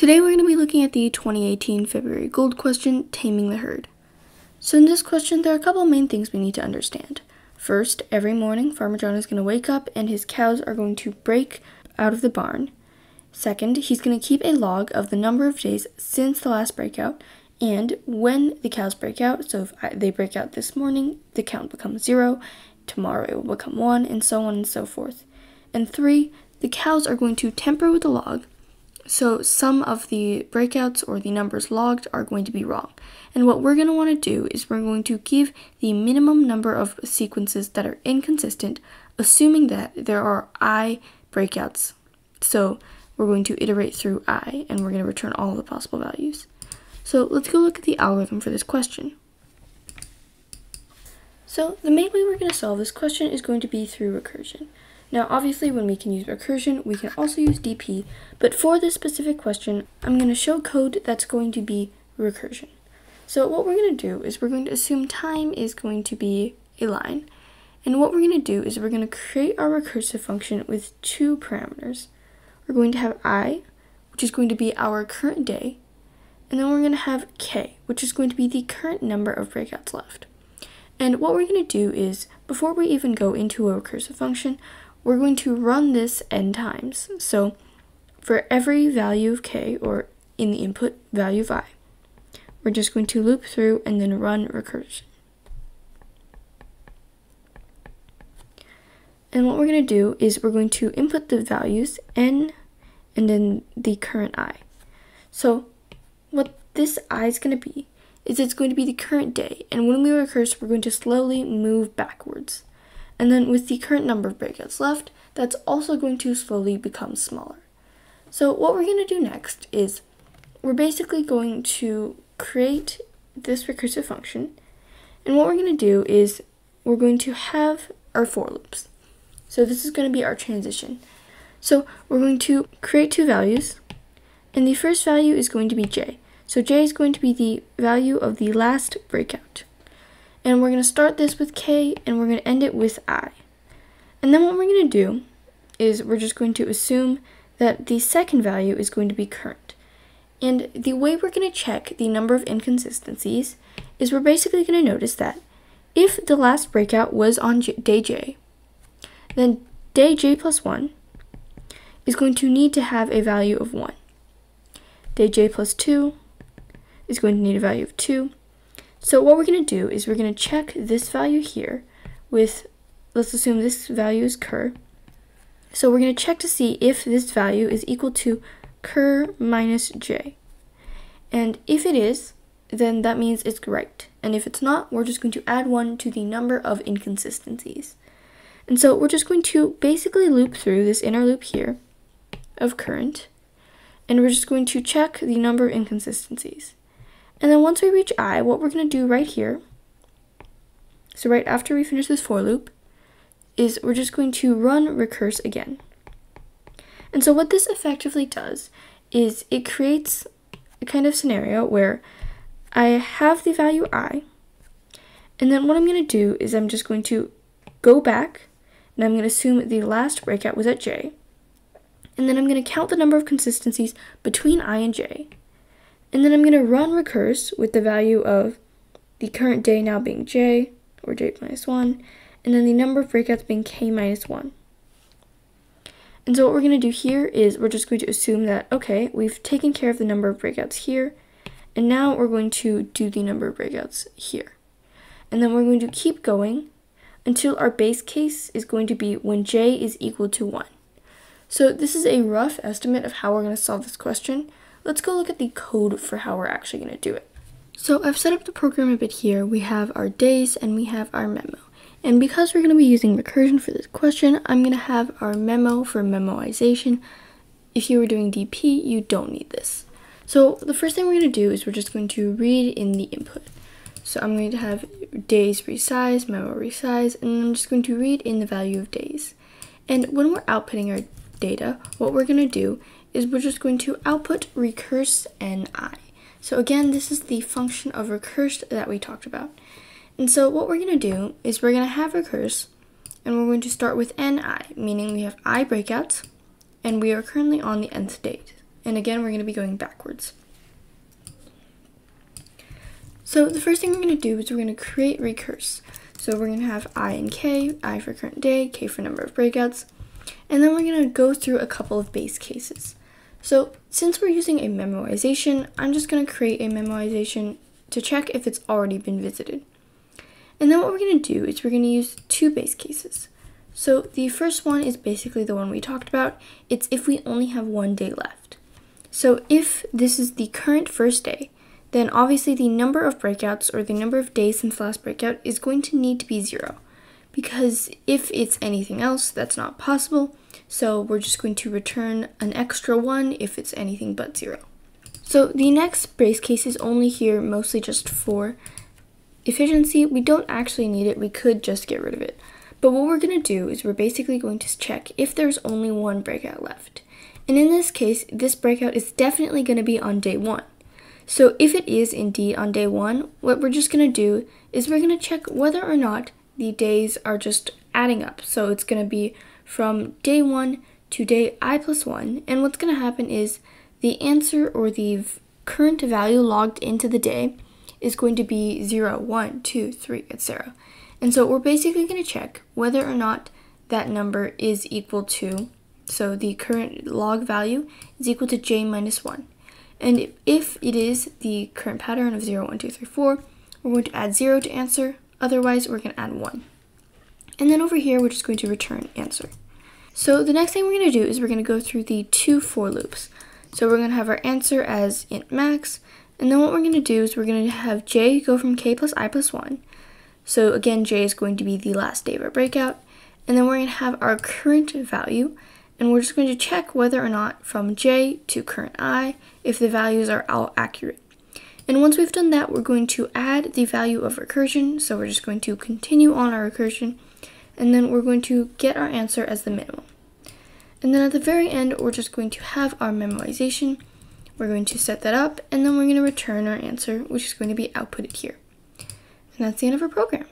Today we're going to be looking at the 2018 February Gold question, Taming the Herd. So in this question, there are a couple of main things we need to understand. First, every morning, Farmer John is going to wake up and his cows are going to break out of the barn. Second, he's going to keep a log of the number of days since the last breakout and when the cows break out. So if they break out this morning, the count becomes 0, tomorrow it will become 1, and so on and so forth. And 3, the cows are going to tamper with the log. So some of the breakouts or the numbers logged are going to be wrong. And what we're going to want to do is we're going to give the minimum number of sequences that are inconsistent, assuming that there are I breakouts. So we're going to iterate through I, and we're going to return all of the possible values. So let's go look at the algorithm for this question. So the main way we're going to solve this question is going to be through recursion. Now, obviously, when we can use recursion, we can also use DP, but for this specific question, I'm going to show code that's going to be recursion. So what we're going to do is we're going to assume time is going to be a line, and what we're going to do is we're going to create our recursive function with 2 parameters. We're going to have I, which is going to be our current day, and then we're going to have K, which is going to be the current number of breakouts left. And what we're going to do is, before we even go into a recursive function, we're going to run this n times. So for every value of k, or in the input value of I, we're just going to loop through and then run recursion. And what we're going to do is we're going to input the values n and then the current I. So what this I is going to be is it's going to be the current day, and when we recurse, we're going to slowly move backwards. And then with the current number of breakouts left, that's also going to slowly become smaller. So what we're going to do next is we're basically going to create this recursive function, and what we're going to do is we're going to have our for loops. So this is going to be our transition. So we're going to create 2 values, and the first value is going to be j. So j is going to be the value of the last breakout. And we're going to start this with k, and we're going to end it with I. And then what we're going to do is we're just going to assume that the second value is going to be current. And the way we're going to check the number of inconsistencies is we're basically going to notice that if the last breakout was on day j, then day j plus 1 is going to need to have a value of 1. Day j plus 2 is going to need a value of 2. So what we're going to do is we're going to check this value here with, let's assume this value is cur. So we're going to check to see if this value is equal to cur minus j. And if it is, then that means it's right. And if it's not, we're just going to add 1 to the number of inconsistencies. And so we're just going to basically loop through this inner loop here of current, and we're just going to check the number of inconsistencies. And then once we reach I, what we're going to do right here, so right after we finish this for loop, is we're just going to run recurse again. And so what this effectively does is it creates a kind of scenario where I have the value I, and then what I'm going to do is I'm just going to go back, and I'm going to assume the last breakout was at j, and then I'm going to count the number of consistencies between I and j, and then I'm going to run recurse with the value of the current day now being j, or j minus 1, and then the number of breakouts being k minus 1. And so what we're going to do here is we're just going to assume that, okay, we've taken care of the number of breakouts here, and now we're going to do the number of breakouts here. And then we're going to keep going until our base case is going to be when j is equal to 1. So this is a rough estimate of how we're going to solve this question. Let's go look at the code for how we're actually going to do it. So I've set up the program a bit here. We have our days and we have our memo. And because we're going to be using recursion for this question, I'm going to have our memo for memoization. If you were doing DP, you don't need this. So the first thing we're going to do is we're just going to read in the input. So I'm going to have days resize, memo resize, and I'm just going to read in the value of days. And when we're outputting our data, what we're going to do is we're just going to output recurse ni. So again, this is the function of recurse that we talked about. And so what we're going to do is we're going to have recurse, and we're going to start with ni, meaning we have I breakouts, and we are currently on the nth date. And again, we're going to be going backwards. So the first thing we're going to do is we're going to create recurse. So we're going to have I and K, I for current day, K for number of breakouts, and then we're going to go through a couple of base cases. So since we're using a memoization, I'm just going to create a memoization to check if it's already been visited. And then what we're going to do is we're going to use two base cases. So the first one is basically the one we talked about. It's if we only have one day left. So if this is the current first day, then obviously the number of breakouts or the number of days since last breakout is going to need to be 0. Because if it's anything else, that's not possible. So we're just going to return an extra 1 if it's anything but 0. So the next base case is only here mostly just for efficiency. We don't actually need it. We could just get rid of it. But what we're going to do is we're basically going to check if there's only one breakout left. And in this case, this breakout is definitely going to be on day 1. So if it is indeed on day 1, what we're just going to do is we're going to check whether or not the days are just adding up. So it's going to be from day 1 to day I plus 1. And what's going to happen is the answer or the current value logged into the day is going to be 0, 1, 2, 3, etc. And so we're basically going to check whether or not that number is equal to, so the current log value is equal to j minus 1. And if it is the current pattern of 0, 1, 2, 3, 4, we're going to add 0 to answer. Otherwise, we're going to add 1. And then over here, we're just going to return answer. So the next thing we're going to do is we're going to go through the 2 for loops. So we're going to have our answer as int max. And then what we're going to do is we're going to have j go from k plus I plus 1. So again, j is going to be the last day of our breakout. And then we're going to have our current value. And we're just going to check whether or not from j to current I, if the values are all accurate. And once we've done that, we're going to add the value of recursion. So we're just going to continue on our recursion. And then we're going to get our answer as the minimum. And then at the very end, we're just going to have our memoization. We're going to set that up, and then we're going to return our answer, which is going to be outputted here. And that's the end of our program.